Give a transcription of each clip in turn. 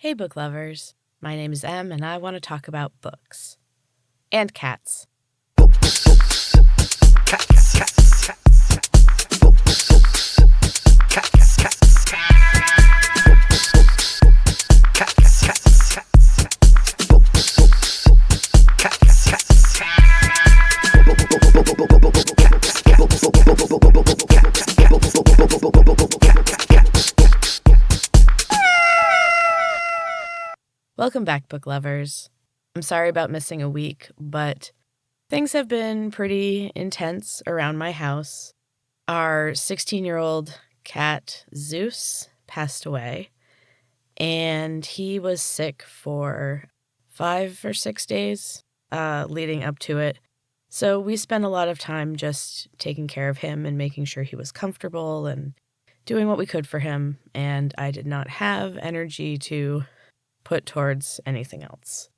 Hey, book lovers. My name is Em, and I want to talk about books. And cats. Welcome back, book lovers. I'm sorry about missing a week, but things have been pretty intense around my house. Our 16-year-old cat, Zeus, passed away, and he was sick for 5 or 6 days leading up to it. So we spent a lot of time just taking care of him and making sure he was comfortable and doing what we could for him, and I did not have energy to put towards anything else.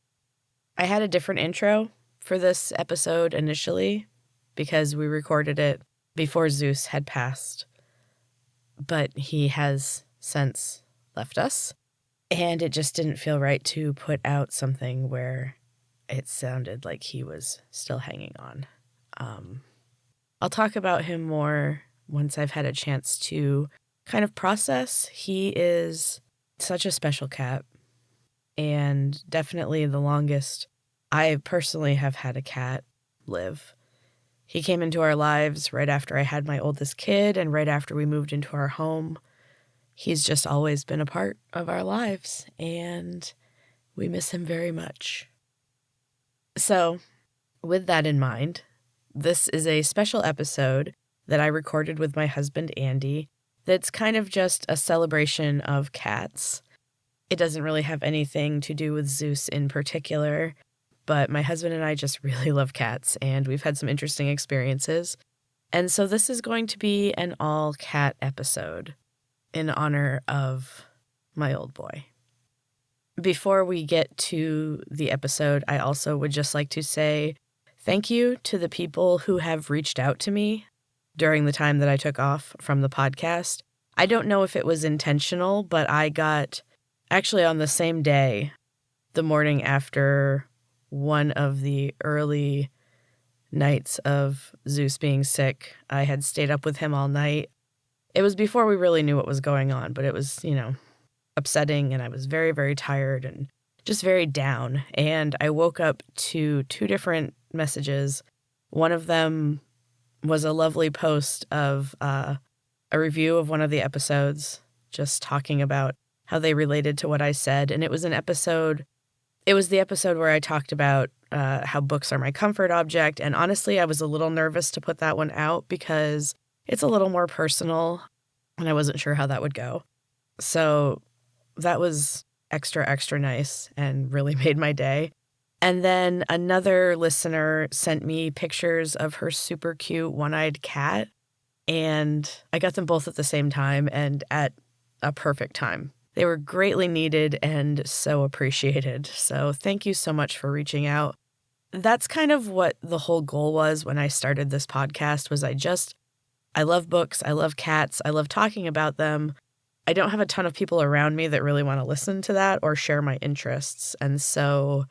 I had a different intro for this episode initially because we recorded it before Zeus had passed, but he has since left us, and it just didn't feel right to put out something where it sounded like he was still hanging on. I'll talk about him more once I've had a chance to kind of process. He is such a special cat, and definitely the longest I personally have had a cat live. He came into our lives right after I had my oldest kid and right after we moved into our home. He's just always been a part of our lives, and we miss him very much. So, with that in mind, this is a special episode that I recorded with my husband, Andy, that's kind of just a celebration of cats. It doesn't really have anything to do with Zeus in particular, but my husband and I just really love cats, and we've had some interesting experiences. And so this is going to be an all-cat episode in honor of my old boy. Before we get to the episode, I also would just like to say thank you to the people who have reached out to me during the time that I took off from the podcast. I don't know if it was intentional, but I got... Actually, on the same day, the morning after one of the early nights of Zeus being sick, I had stayed up with him all night. It was before we really knew what was going on, but it was, upsetting, and I was very, very tired and just very down. And I woke up to 2 different messages. One of them was a lovely post of a review of one of the episodes, just talking about how they related to what I said. And it was the episode where I talked about how books are my comfort object. And honestly, I was a little nervous to put that one out because it's a little more personal and I wasn't sure how that would go. So that was extra, extra nice and really made my day. And then another listener sent me pictures of her super cute one-eyed cat, and I got them both at the same time and at a perfect time. They were greatly needed and so appreciated. So thank you so much for reaching out. That's kind of what the whole goal was when I started this podcast, was I love books, I love cats, I love talking about them. I don't have a ton of people around me that really want to listen to that or share my interests. And so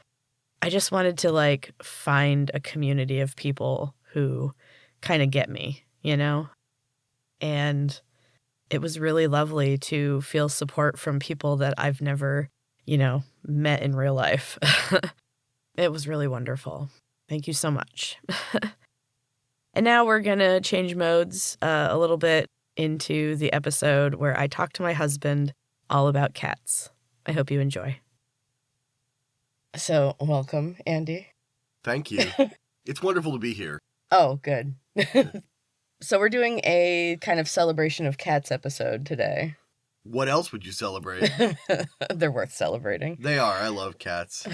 I just wanted to find a community of people who kind of get me, And it was really lovely to feel support from people that I've never, met in real life. It was really wonderful. Thank you so much. And now we're going to change modes a little bit into the episode where I talk to my husband all about cats. I hope you enjoy. So, welcome, Andy. Thank you. It's wonderful to be here. Oh, good. So we're doing a kind of celebration of cats episode today. What else would you celebrate? They're worth celebrating. They are. I love cats.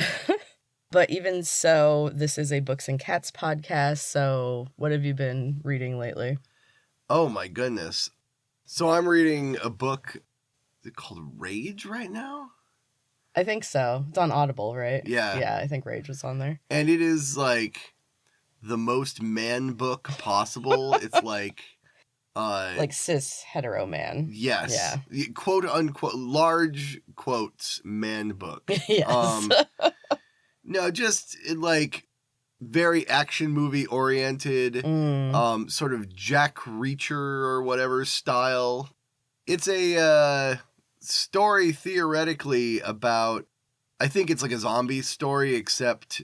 But even so, this is a Books and Cats podcast, so what have you been reading lately? Oh my goodness. So I'm reading a book, is it called Rage right now? I think so. It's on Audible, right? Yeah. Yeah, I think Rage was on there. And it is the most man book possible. It's Like cis hetero man. Yes. Yeah. Quote unquote, large quotes, man book. Yes. No, just like very action movie oriented, sort of Jack Reacher or whatever style. It's a story theoretically about, I think it's like a zombie story, except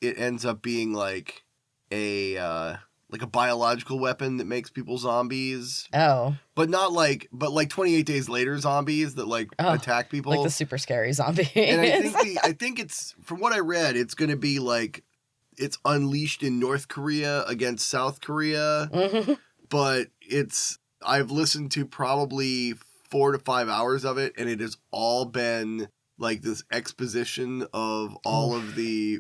it ends up being like a biological weapon that makes people zombies. Oh. But like 28 Days Later zombies that like attack people. Like the super scary zombie. And I think it's, from what I read, it's going to be like, it's unleashed in North Korea against South Korea. Mm-hmm. But I've listened to probably 4 to 5 hours of it, and it has all been like this exposition of all of the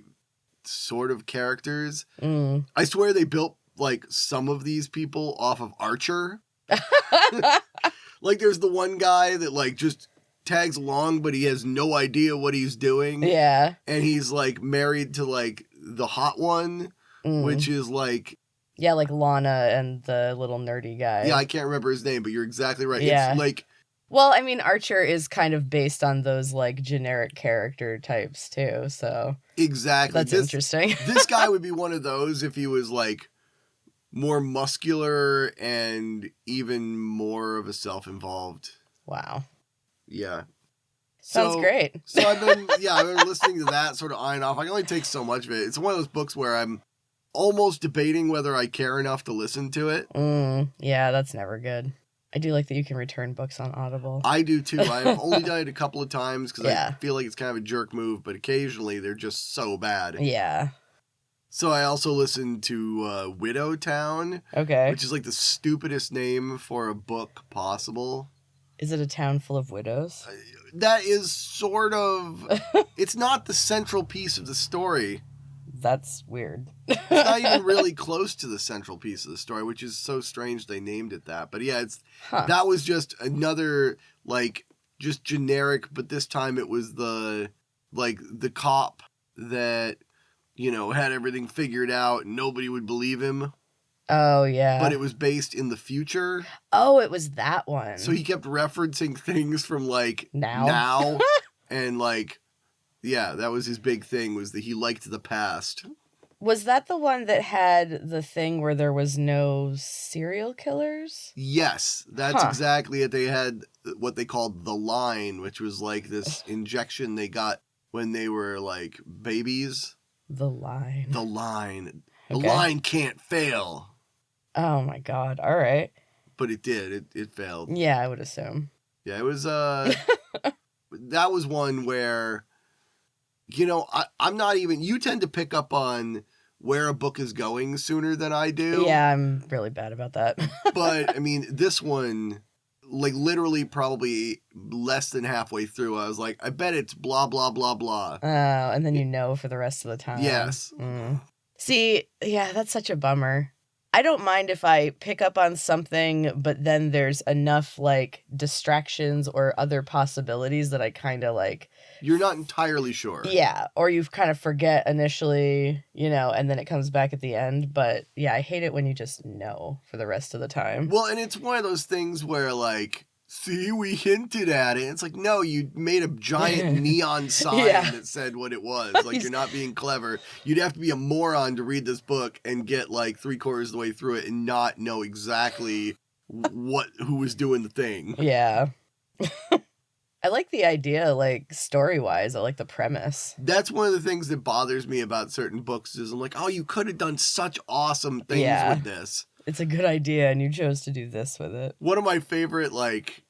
sort of characters. I swear they built like some of these people off of Archer. Like there's the one guy that like just tags along, but he has no idea what he's doing. Yeah. And he's like married to like the hot one, which is like... Yeah, like Lana and the little nerdy guy. Yeah, I can't remember his name, but you're exactly right. Yeah. It's like... Well, I mean, Archer is kind of based on those like generic character types too, so... Exactly. That's interesting. This guy would be one of those if he was like more muscular and even more of a self-involved. Wow. Yeah. Sounds great. So I've been listening to that sort of on and off. I can only take so much of it. It's one of those books where I'm almost debating whether I care enough to listen to it. Yeah, that's never good. I do like that you can return books on Audible. I do too. I've only done it a couple of times because Yeah. I feel like it's kind of a jerk move, but occasionally they're just so bad. Yeah. So I also listened to Widow Town. Okay. Which is like the stupidest name for a book possible. Is it a town full of widows? That is sort of... It's not the central piece of the story. That's weird. It's not even really close to the central piece of the story, which is so strange they named it that. But yeah, that was just another, like, just generic, but this time it was the cop that, you know, had everything figured out and nobody would believe him. Oh, yeah. But it was based in the future. Oh, it was that one. So he kept referencing things from, like, now. And, like, yeah, that was his big thing, was that he liked the past. Was that the one that had the thing where there was no serial killers? Yes, that's exactly it. They had what they called the line, which was, like, this injection they got when they were, like, babies. The line. The line. The line can't fail. Oh my god, alright. But it did. It failed. Yeah, I would assume. Yeah, it was, that was one where, you know, I'm not even, you tend to pick up on where a book is going sooner than I do. Yeah, I'm really bad about that. But, I mean, this one, like, literally probably less than halfway through, I was like, I bet it's blah, blah, blah, blah. Oh, and then you know for the rest of the time. Yes. See, yeah, that's such a bummer. I don't mind if I pick up on something, but then there's enough, like, distractions or other possibilities that I kind of, like... You're not entirely sure. Yeah, or you kind of forget initially, you know, and then it comes back at the end. But, yeah, I hate it when you just know for the rest of the time. Well, and it's one of those things where, like... See, we hinted at it. It's like, no, you made a giant neon sign that said what it was. Like, you're not being clever. You'd have to be a moron to read this book and get, like, 3/4 of the way through it and not know exactly who was doing the thing. Yeah. I like the idea, like, story-wise. I like the premise. That's one of the things that bothers me about certain books is I'm like, oh, you could have done such awesome things with this. It's a good idea, and you chose to do this with it. One of my favorite, like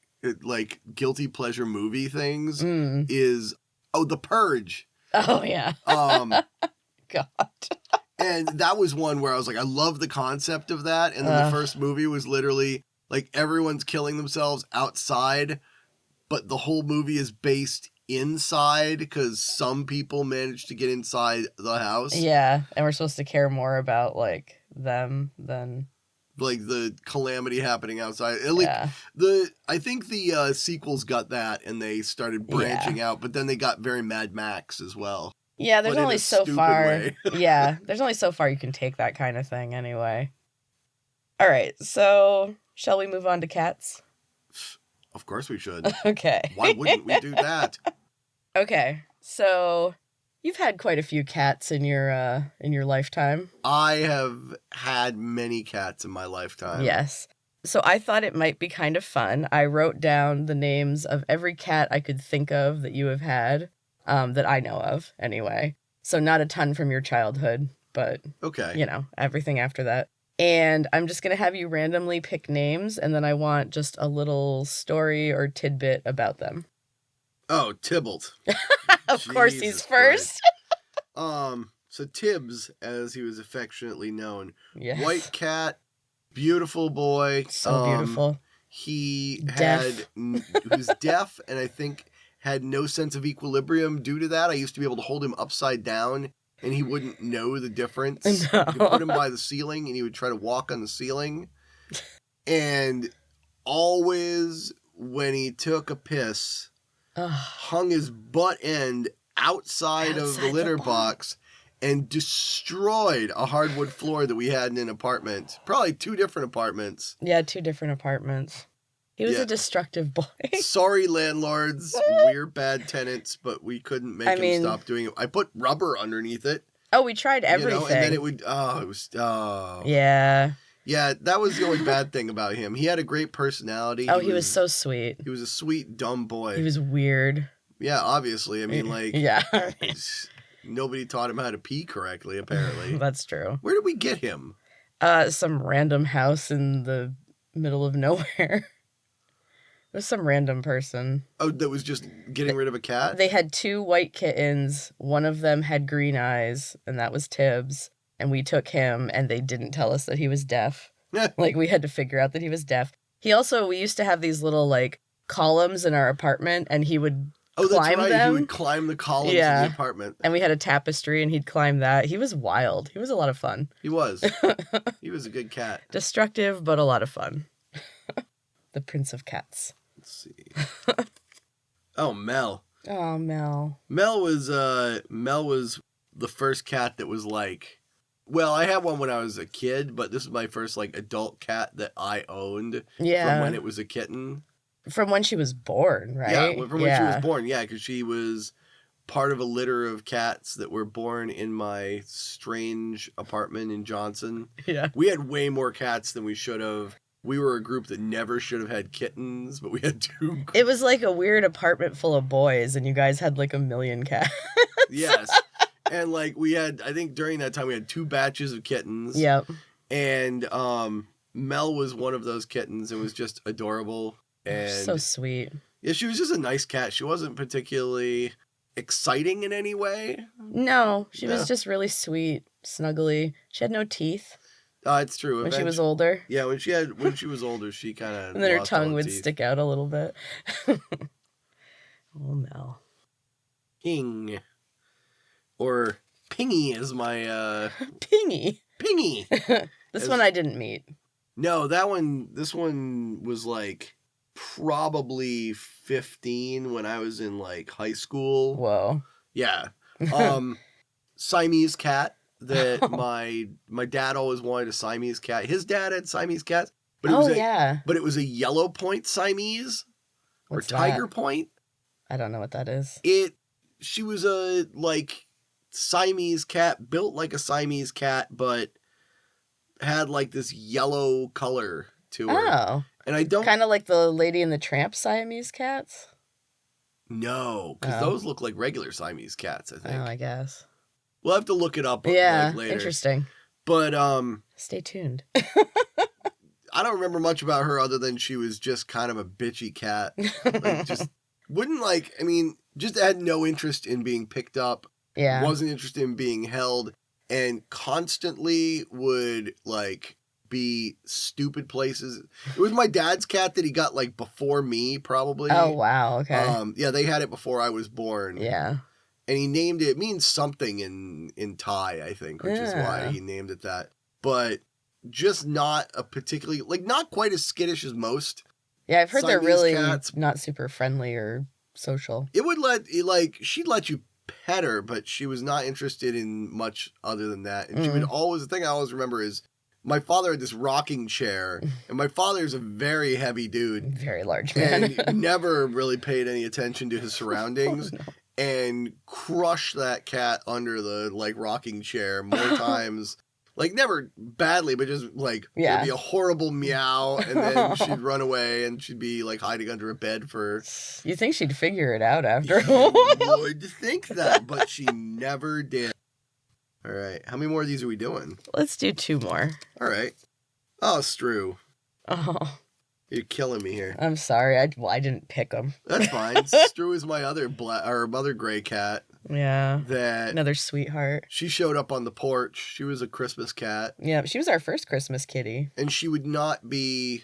guilty pleasure movie things is, The Purge. Oh, yeah. God. And that was one where I was like, I love the concept of that. And then the first movie was literally, like, everyone's killing themselves outside, but the whole movie is based inside because some people managed to get inside the house. Yeah, and we're supposed to care more about, like, them than... like the calamity happening outside. Like I think the sequels got that and they started branching out, but then they got very Mad Max as well. Yeah, there's only so far. Yeah, there's only so far you can take that kind of thing anyway. All right, so Shall we move on to cats? Of course we should. Okay. Why wouldn't we do that? Okay. So you've had quite a few cats in your lifetime. I have had many cats in my lifetime. Yes. So I thought it might be kind of fun. I wrote down the names of every cat I could think of that you have had, that I know of anyway. So not a ton from your childhood, but okay, everything after that. And I'm just going to have you randomly pick names, and then I want just a little story or tidbit about them. Oh, Tybalt. Of course he's first. So Tibbs, as he was affectionately known. Yes. White cat, beautiful boy. So beautiful. He Deaf. was deaf, and I think had no sense of equilibrium due to that. I used to be able to hold him upside down, and he wouldn't know the difference. No. You could put him by the ceiling, and he would try to walk on the ceiling. And always, when he took a piss, hung his butt end outside of the litter box and destroyed a hardwood floor that we had in an apartment. Probably 2 different apartments. Yeah, 2 different apartments. He was a destructive boy. Sorry, landlords. We're bad tenants, but we couldn't make him stop doing it. I put rubber underneath it. Oh, we tried everything. And then it would, Yeah. Yeah, that was the only bad thing about him. He had a great personality. Oh, he was so sweet. He was a sweet, dumb boy. He was weird. Yeah, obviously. I mean, yeah. Nobody taught him how to pee correctly, apparently. That's true. Where did we get him? Some random house in the middle of nowhere. It was some random person. Oh, that was just getting rid of a cat? They had 2 white kittens. One of them had green eyes, and that was Tibbs. And we took him, and they didn't tell us that he was deaf. We had to figure out that he was deaf. We used to have these little, columns in our apartment, and he would climb them. He would climb the columns in the apartment. And we had a tapestry, and he'd climb that. He was wild. He was a lot of fun. He was. He was a good cat. Destructive, but a lot of fun. The Prince of Cats. Let's see. Oh, Mel. Oh, Mel. Mel was the first cat that was well, I had one when I was a kid, but this is my first adult cat that I owned. Yeah. From when it was a kitten. From when she was born, right? Yeah, from when she was born. Yeah, because she was part of a litter of cats that were born in my strange apartment in Johnson. Yeah. We had way more cats than we should have. We were a group that never should have had kittens, but we had 2. It was like a weird apartment full of boys, and you guys had 1 million cats. Yes. And we had, I think during that time, we had 2 batches of kittens. Yep. And Mel was one of those kittens. It was just adorable. And so sweet. Yeah, she was just a nice cat. She wasn't particularly exciting in any way. No, she was just really sweet, snuggly. She had no teeth. It's true. When she was older. Yeah, when she was older, she kind of. And then her tongue would stick out a little bit. Oh, Mel. Ping. Or Pingy is my. Pingy. Pingy. This one I didn't meet. No, this one was probably 15 when I was in high school. Whoa. Yeah. Siamese cat that my dad always wanted a Siamese cat. His dad had Siamese cats, but it was a yellow point Siamese. What's or tiger that? Point. I don't know what that is. She was a Siamese cat, built like a Siamese cat, but had this yellow color to her. Oh. And I don't... Kind of like the Lady and the Tramp Siamese cats? No, because those look like regular Siamese cats, I think. Oh, I guess. We'll have to look it up later. Interesting. But, stay tuned. I don't remember much about her other than she was just kind of a bitchy cat. Just had no interest in being picked up. Yeah. Wasn't interested in being held. And constantly would, be stupid places. It was my dad's cat that he got before me, probably. Oh, wow. Okay. Yeah, they had it before I was born. Yeah. And he named it means something in Thai, I think, which is why he named it that. But just not a particularly not quite as skittish as most. Yeah, I've heard Siamese they're really cats. Not super friendly or social. It would she'd let you pet her, but she was not interested in much other than that. And she would always, the thing I always remember is my father had this rocking chair, and my father's a very heavy dude. Very large man. And never really paid any attention to his surroundings. Oh, no. And crushed that cat under the, like, rocking chair more times. Like, never badly, but just, like, Yeah. there'd be a horrible meow, and then she'd run away, and she'd be, like, hiding under a bed for... You think she'd figure it out after a You while? would think that, but she never did. All right. How many more of these are we doing? Let's do 2 more. All right. Oh, Strew. Oh, You're killing me here. I'm sorry. I didn't pick them. That's fine. Strew is my other other gray cat. Yeah. That Another sweetheart. she showed up on the porch. She was a Christmas cat. Yeah, she was our first Christmas kitty. And she would not be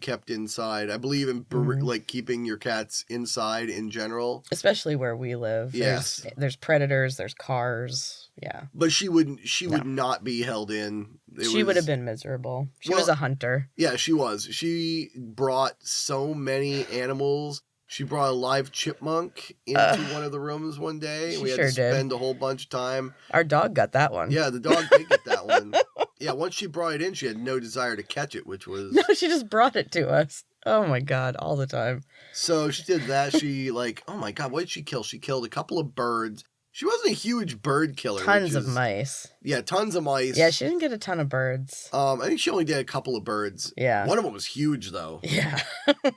kept inside. I believe in like keeping your cats inside in general, especially where we live. Yes. There's predators, there's cars. Yeah. But she would not be held in. She would have been miserable. She was a hunter. Yeah, she was. She brought so many animals. She brought a live chipmunk into one of the rooms one day. We had to spend a whole bunch of time. Our dog got that one. Yeah, the dog did get that one. Yeah, once she brought it in, she had no desire to catch it, which was... No, she just brought it to us. Oh, my God, all the time. So she did that. She, like, oh, my God, what did she kill? She killed a couple of birds. She wasn't a huge bird killer. Tons of mice. Yeah, tons of mice. Yeah, she didn't get a ton of birds. I think she only did a couple of birds. Yeah. One of them was huge, though. Yeah.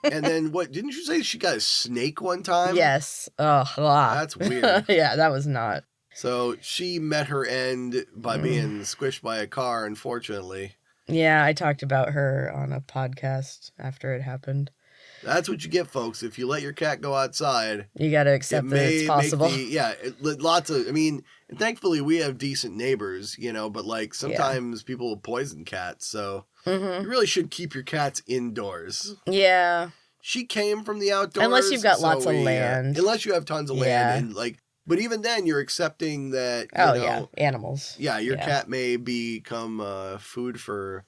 And then, didn't you say she got a snake one time? Yes. Oh, that's weird. Yeah, that was not. So she met her end by being squished by a car, unfortunately. Yeah, I talked about her on a podcast after it happened. That's what you get, folks. If you let your cat go outside, you got to accept that it's possible. Lots of, I mean, and thankfully we have decent neighbors, but like sometimes people will poison cats. So you really should keep your cats indoors. Yeah. She came from the outdoors. Unless you've got lots of land. Unless you have tons of land. And but even then you're accepting that, you know, animals. Yeah, your cat may become food for...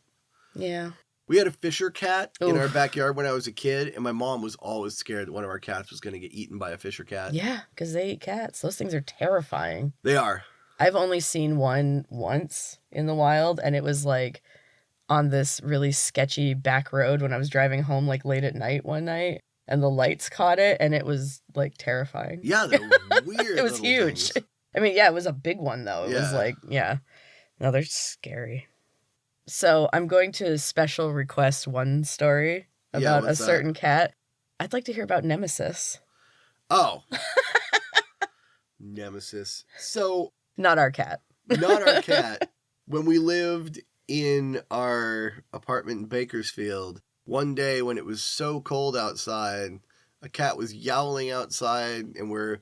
Yeah. We had a Fisher cat in our backyard when I was a kid, and my mom was always scared that one of our cats was going to get eaten by a Fisher cat. Yeah, because they eat cats. Those things are terrifying. They are. I've only seen one once in the wild, and it was like on this really sketchy back road when I was driving home like late at night one night, and the lights caught it, and it was like terrifying. Yeah, they're weird. It was huge. Things. I mean, yeah, it was a big one though. It was like, no, they're scary. So I'm going to special request one story about a certain cat. I'd like to hear about Nemesis. Oh. Nemesis. So. Not our cat. Not our cat. When we lived in our apartment in Bakersfield, one day when it was so cold outside, a cat was yowling outside, and we're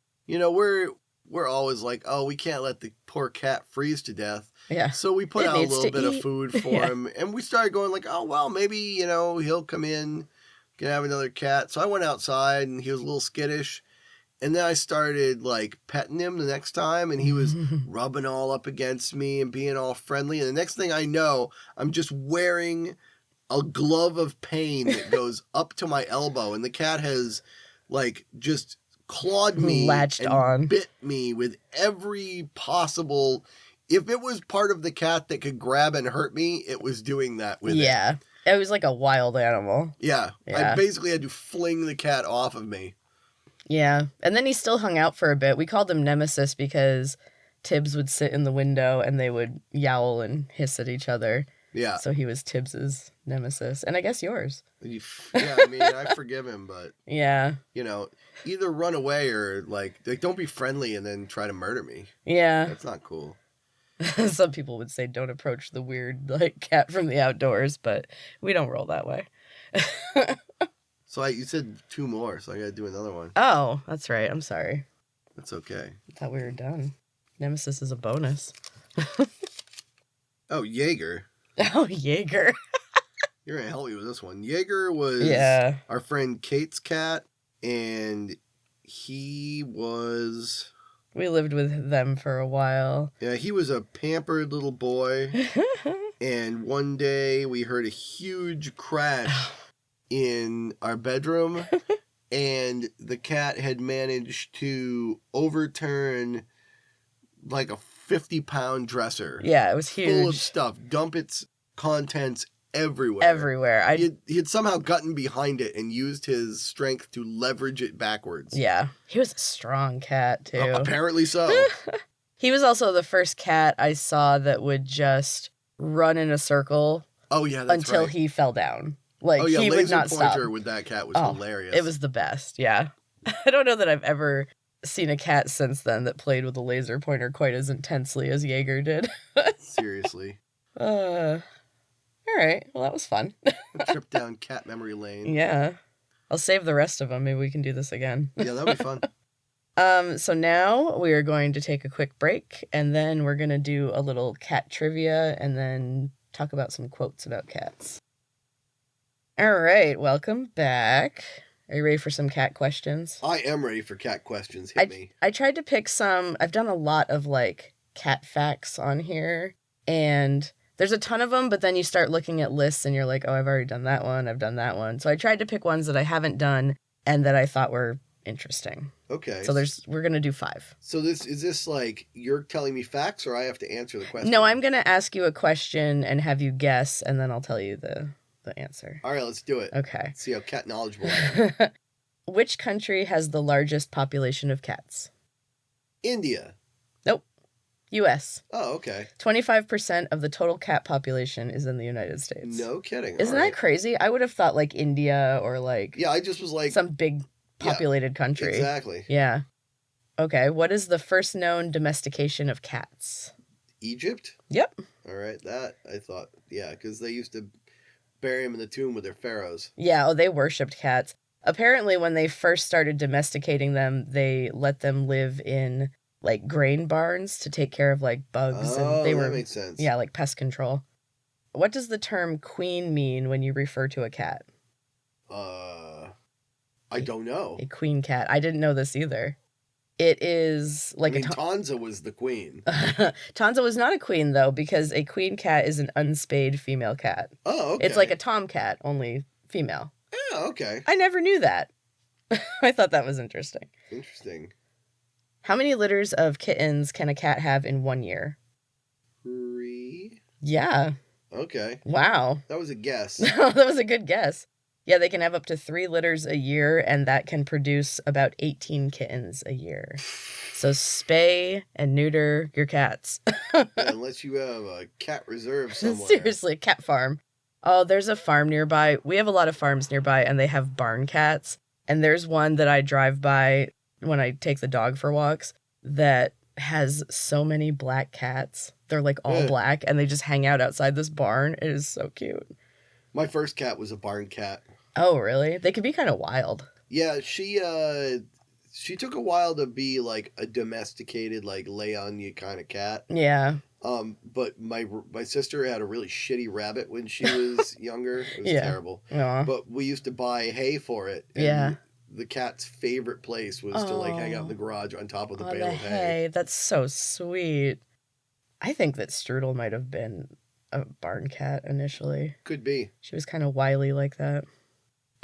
always like, oh, we can't let the poor cat freeze to death. Yeah. So we put out a little bit of food for him, and we started going like, oh, well, maybe, he'll come in, can have another cat. So I went outside, and he was a little skittish, and then I started, like, petting him the next time, and he was rubbing all up against me and being all friendly, and the next thing I know, I'm just wearing a glove of pain that goes up to my elbow, and the cat has, like, just clawed me and bit me with every possible... If it was part of the cat that could grab and hurt me, it was doing that with it. Yeah. It was like a wild animal. Yeah. I basically had to fling the cat off of me. Yeah. And then he still hung out for a bit. We called him Nemesis because Tibbs would sit in the window and they would yowl and hiss at each other. Yeah. So he was Tibbs's nemesis. And I guess yours. Yeah, I mean, I forgive him, but... Yeah. Either run away or, like, don't be friendly and then try to murder me. Yeah. That's not cool. Some people would say don't approach the weird, like, cat from the outdoors, but we don't roll that way. So you said 2 more, so I gotta do another one. Oh, that's right. I'm sorry. That's okay. I thought we were done. Nemesis is a bonus. Oh, Jaeger. Oh, Jaeger. You're gonna help me with this one. Jaeger was our friend Kate's cat, and he was... We lived with them for a while. Yeah, he was a pampered little boy. And one day we heard a huge crash in our bedroom. And the cat had managed to overturn like a 50-pound dresser. Yeah, it was huge. Full of stuff. Dump its contents everywhere. Everywhere. He had somehow gotten behind it and used his strength to leverage it backwards. Yeah. He was a strong cat, too. Apparently so. He was also the first cat I saw that would just run in a circle until he fell down. Like, he would not stop. Laser pointer with that cat was hilarious. It was the best, yeah. I don't know that I've ever seen a cat since then that played with a laser pointer quite as intensely as Jaeger did. Seriously. All right. Well, that was fun. A trip down cat memory lane. Yeah. I'll save the rest of them. Maybe we can do this again. Yeah, that'd be fun. So now we are going to take a quick break, and then we're going to do a little cat trivia and then talk about some quotes about cats. All right. Welcome back. Are you ready for some cat questions? I am ready for cat questions. Hit me. I tried to pick some. I've done a lot of like cat facts on here, and there's a ton of them, but then you start looking at lists and you're like, oh, I've already done that one. I've done that one. So I tried to pick ones that I haven't done and that I thought were interesting. Okay. So we're going to do 5. So is this like you're telling me facts or I have to answer the question? No, I'm going to ask you a question and have you guess, and then I'll tell you the answer. All right, let's do it. Okay. Let's see how cat knowledgeable I am. Which country has the largest population of cats? India. Nope. U.S. Oh, okay. 25% of the total cat population is in the United States. No kidding. Isn't that crazy? I would have thought like India or like... Yeah, I just was like... some big populated country. Exactly. Yeah. Okay, what is the first known domestication of cats? Egypt? Yep. All right, that I thought, yeah, because they used to bury them in the tomb with their pharaohs. Yeah, they worshipped cats. Apparently, when they first started domesticating them, they let them live in like grain barns to take care of like bugs. Oh, and that makes sense. Yeah, like pest control. What does the term queen mean when you refer to a cat? I don't know. A queen cat. I didn't know this either. It is like Tanza was the queen. Tanza was not a queen, though, because a queen cat is an unspayed female cat. Oh, okay. It's like a tomcat, only female. Oh, okay. I never knew that. I thought that was interesting. Interesting. How many litters of kittens can a cat have in 1 year? 3. Yeah. Okay. Wow. That was a guess. That was a good guess. Yeah, they can have up to 3 litters a year, and that can produce about 18 kittens a year. So spay and neuter your cats. Yeah, unless you have a cat reserve somewhere. Seriously, a cat farm. Oh, there's a farm nearby. We have a lot of farms nearby, and they have barn cats. And there's one that I drive by when I take the dog for walks that has so many black cats. They're like all black, and they just hang out outside this barn. It is so cute. My first cat was a barn cat. Oh, really? They can be kind of wild. Yeah, she took a while to be like a domesticated, like lay on you kind of cat. Yeah. But my sister had a really shitty rabbit when she was younger. It was terrible. Aww. But we used to buy hay for it. And the cat's favorite place was to like hang out in the garage on top of the bale of hay. That's so sweet. I think that Strudel might have been a barn cat initially. Could be. She was kind of wily like that.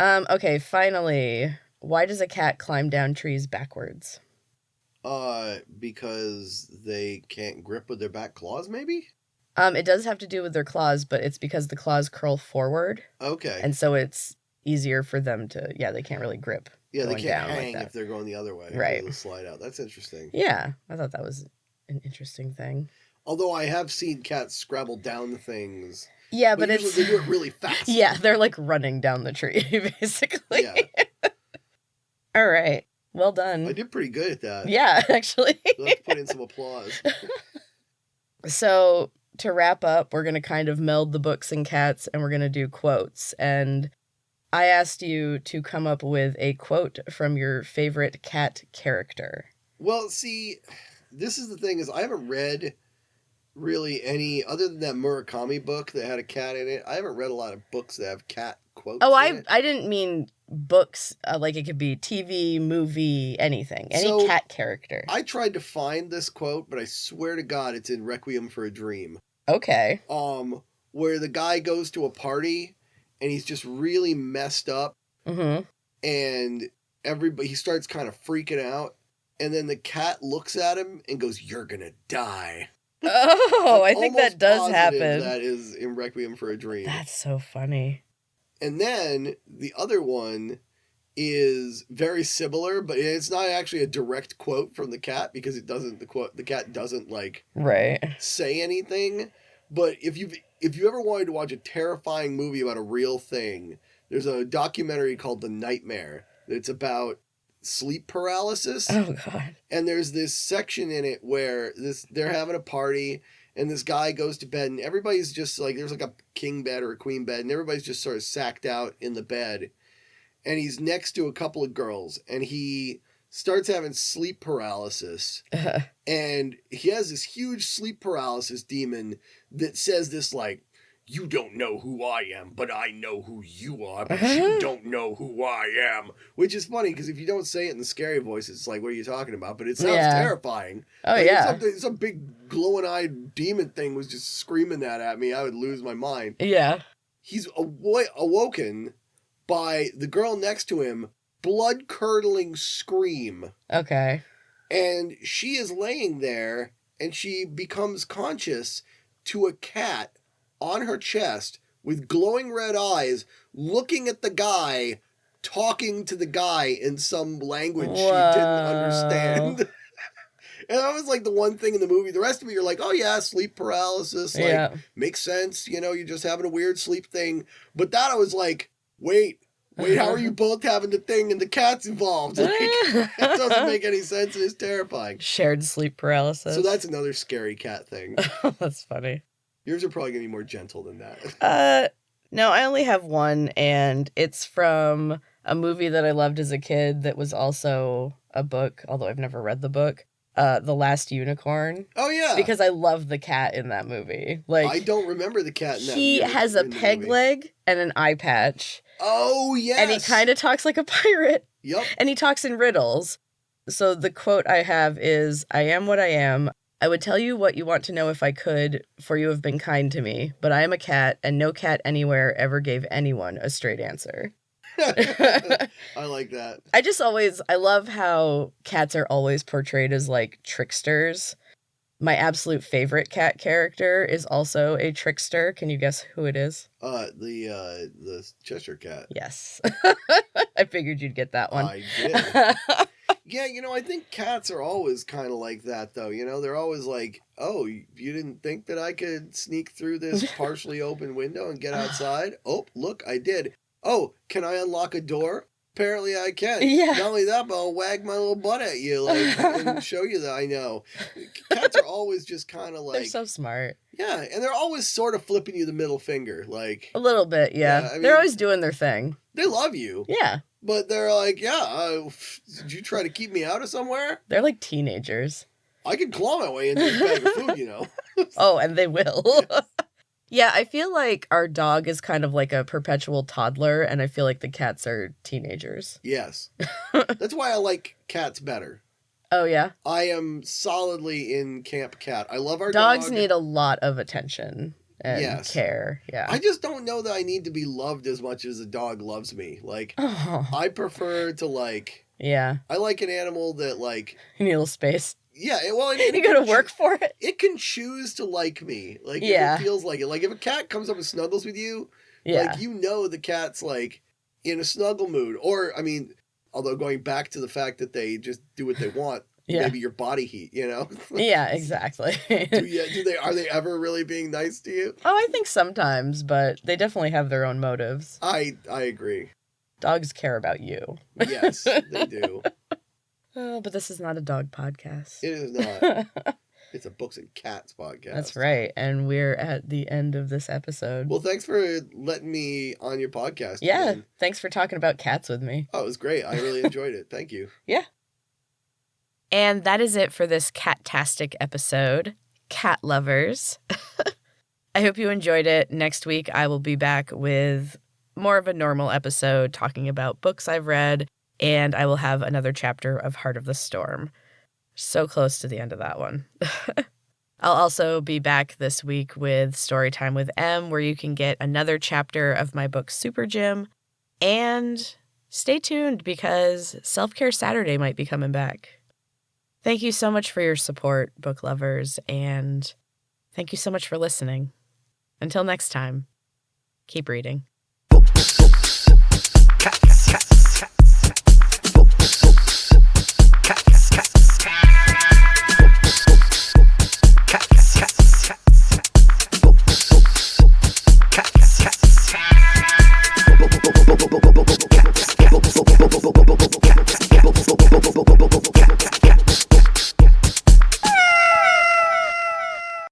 Okay, finally, why does a cat climb down trees backwards? Because they can't grip with their back claws, maybe? It does have to do with their claws, but it's because the claws curl forward. Okay. And so it's easier for them to, they can't really grip. Yeah, they can't hang if they're going the other way. Right. They'll slide out. That's interesting. Yeah, I thought that was an interesting thing. Although I have seen cats scrabble down they do it really fast. Yeah, they're like running down the tree, basically. Yeah. All right. Well done. I did pretty good at that. Yeah, actually. Let's put in some applause. So, to wrap up, we're going to kind of meld the books and cats, and we're going to do quotes. And I asked you to come up with a quote from your favorite cat character. Well, see, this is the thing, is I haven't read really any, other than that Murakami book that had a cat in it, I haven't read a lot of books that have cat quotes in it. I didn't mean books, like it could be TV, movie, anything. Any cat character. I tried to find this quote, but I swear to God it's in Requiem for a Dream. Okay. Where the guy goes to a party and he's just really messed up. Mm-hmm. And he starts kind of freaking out. And then the cat looks at him and goes, "You're gonna die." Oh, I think almost that does positive happen. That is in Requiem for a Dream. That's so funny. And then the other one is very similar, but it's not actually a direct quote from the cat because the cat doesn't like say anything. But if you ever wanted to watch a terrifying movie about a real thing, there's a documentary called The Nightmare that's about sleep paralysis. Oh God. And there's this section in it where they're having a party and this guy goes to bed and everybody's just like, there's like a king bed or a queen bed and everybody's just sort of sacked out in the bed. And he's next to a couple of girls and he starts having sleep paralysis. And he has this huge sleep paralysis demon that says this like, you don't know who I am, but I know who you are, but you don't know who I am. Which is funny because if you don't say it in the scary voice, it's like, what are you talking about? But it sounds terrifying. Oh, like, yeah. If some big glowing-eyed demon thing was just screaming that at me, I would lose my mind. Yeah. He's awoken by the girl next to him, blood-curdling scream. Okay. And she is laying there, and she becomes conscious to a cat on her chest with glowing red eyes, looking at the guy, talking to the guy in some language she didn't understand. And that was like the one thing in the movie. The rest of it, you're like, oh yeah, sleep paralysis. Like, makes sense. You know, you're just having a weird sleep thing. But that I was like, wait, how are you both having the thing and the cat's involved? Like, it doesn't make any sense and it's terrifying. Shared sleep paralysis. So that's another scary cat thing. That's funny. Yours are probably going to be more gentle than that. No, I only have one, and it's from a movie that I loved as a kid that was also a book, although I've never read the book. The Last Unicorn. Oh, yeah. Because I love the cat in that movie. Like, I don't remember the cat in that movie. He has a peg leg and an eye patch. Oh, yes. And he kind of talks like a pirate. Yep. And he talks in riddles. So the quote I have is, I am what I am. I would tell you what you want to know if I could, for you have been kind to me. But I am a cat, and no cat anywhere ever gave anyone a straight answer. I like that. I love how cats are always portrayed as like tricksters. My absolute favorite cat character is also a trickster. Can you guess who it is? The Cheshire Cat. Yes. I figured you'd get that one. I did. Yeah, I think cats are always kind of like that, though. They're always like, oh, you didn't think that I could sneak through this partially open window and get outside? Oh, look, I did. Oh, can I unlock a door? Apparently I can. Yeah. Not only that, but I'll wag my little butt at you and show you that I know. Cats are always just kind of like... They're so smart. Yeah, and they're always sort of flipping you the middle finger. Like a little bit, yeah. They're always doing their thing. They love you. Yeah. But they're like, did you try to keep me out of somewhere? They're like teenagers. I can claw my way into this bag of food, Oh, and they will. Yes. Yeah, I feel like our dog is kind of like a perpetual toddler, and I feel like the cats are teenagers. Yes. That's why I like cats better. Oh, yeah? I am solidly in Camp Cat. I love our Dogs dog. need a lot of attention and care. Yeah. I just don't know that I need to be loved as much as a dog loves me. Like, I prefer to, like... Yeah. I like an animal that, like... You need a little space. Yeah, well... You gotta work for it. It can choose to like me. Like, if it feels like it. Like, if a cat comes up and snuggles with you, like, the cat's, like, in a snuggle mood. Or, I mean, although going back to the fact that they just do what they want, maybe your body heat, Yeah, exactly. Are they ever really being nice to you? Oh, I think sometimes, but they definitely have their own motives. I agree. Dogs care about you. Yes, they do. Oh, but this is not a dog podcast. It is not. It's a Books and Cats podcast. That's right. And we're at the end of this episode. Well, thanks for letting me on your podcast. Yeah. Again. Thanks for talking about cats with me. Oh, it was great. I really enjoyed it. Thank you. Yeah. And that is it for this Cat-tastic episode. Cat lovers. I hope you enjoyed it. Next week, I will be back with more of a normal episode talking about books I've read, and I will have another chapter of Heart of the Storm. So close to the end of that one. I'll also be back this week with Storytime with M, where you can get another chapter of my book Super Gym. And stay tuned because Self-Care Saturday might be coming back. Thank you so much for your support, book lovers, and Thank you so much for listening. Until next time, keep reading. Cat.